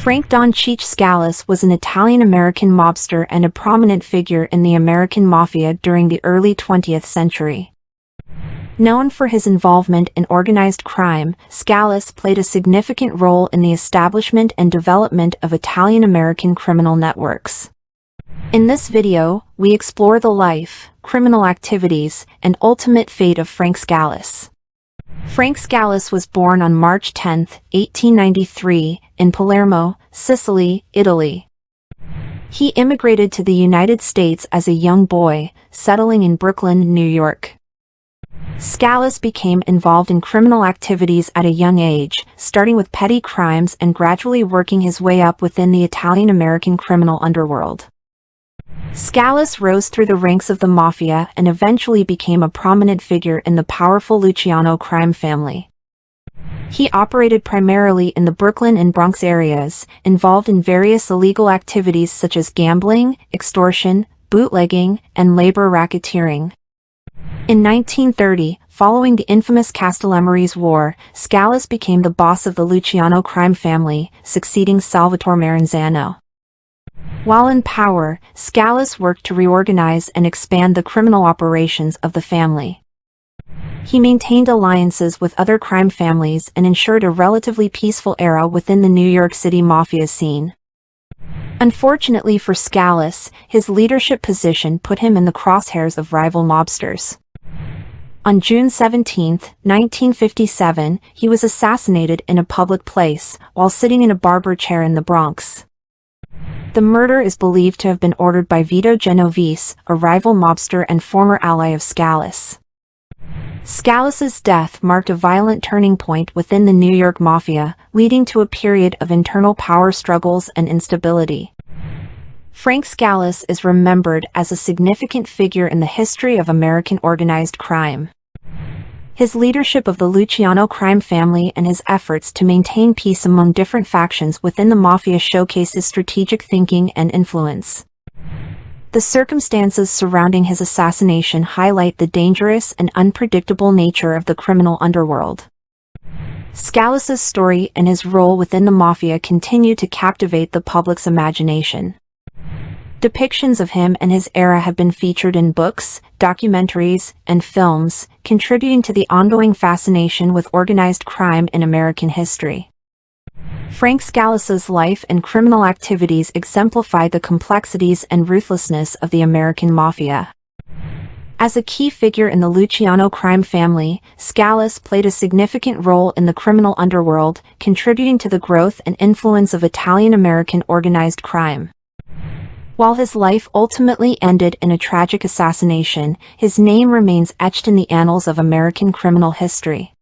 Frank Scalice was an Italian-American mobster and a prominent figure in the American Mafia during the early 20th century. Known for his involvement in organized crime, Scalice played a significant role in the establishment and development of Italian-American criminal networks. In this video, we explore the life, criminal activities, and ultimate fate of Frank Scalice. Frank Scalice was born on March 10, 1893, in Palermo, Sicily, Italy. He immigrated to the United States as a young boy, settling in Brooklyn, New York. Scalice became involved in criminal activities at a young age, starting with petty crimes and gradually working his way up within the Italian-American criminal underworld. Scalice rose through the ranks of the Mafia and eventually became a prominent figure in the powerful Luciano crime family. He operated primarily in the Brooklyn and Bronx areas, involved in various illegal activities such as gambling, extortion, bootlegging, and labor racketeering. In 1930, following the infamous Castellammares War, Scalice became the boss of the Luciano crime family, succeeding Salvatore Maranzano. While in power, Scalice worked to reorganize and expand the criminal operations of the family. He maintained alliances with other crime families and ensured a relatively peaceful era within the New York City Mafia scene. Unfortunately for Scalice, his leadership position put him in the crosshairs of rival mobsters. On June 17, 1957, he was assassinated in a public place, while sitting in a barber chair in the Bronx. The murder is believed to have been ordered by Vito Genovese, a rival mobster and former ally of Scalice. Scalice's death marked a violent turning point within the New York Mafia, leading to a period of internal power struggles and instability. Frank Scalice is remembered as a significant figure in the history of American organized crime. His leadership of the Luciano crime family and his efforts to maintain peace among different factions within the Mafia showcase his strategic thinking and influence. The circumstances surrounding his assassination highlight the dangerous and unpredictable nature of the criminal underworld. Scalice's story and his role within the Mafia continue to captivate the public's imagination. Depictions of him and his era have been featured in books, documentaries, and films, contributing to the ongoing fascination with organized crime in American history. Frank Scalice's life and criminal activities exemplify the complexities and ruthlessness of the American Mafia. As a key figure in the Luciano crime family, Scalice played a significant role in the criminal underworld, contributing to the growth and influence of Italian-American organized crime. While his life ultimately ended in a tragic assassination, his name remains etched in the annals of American criminal history.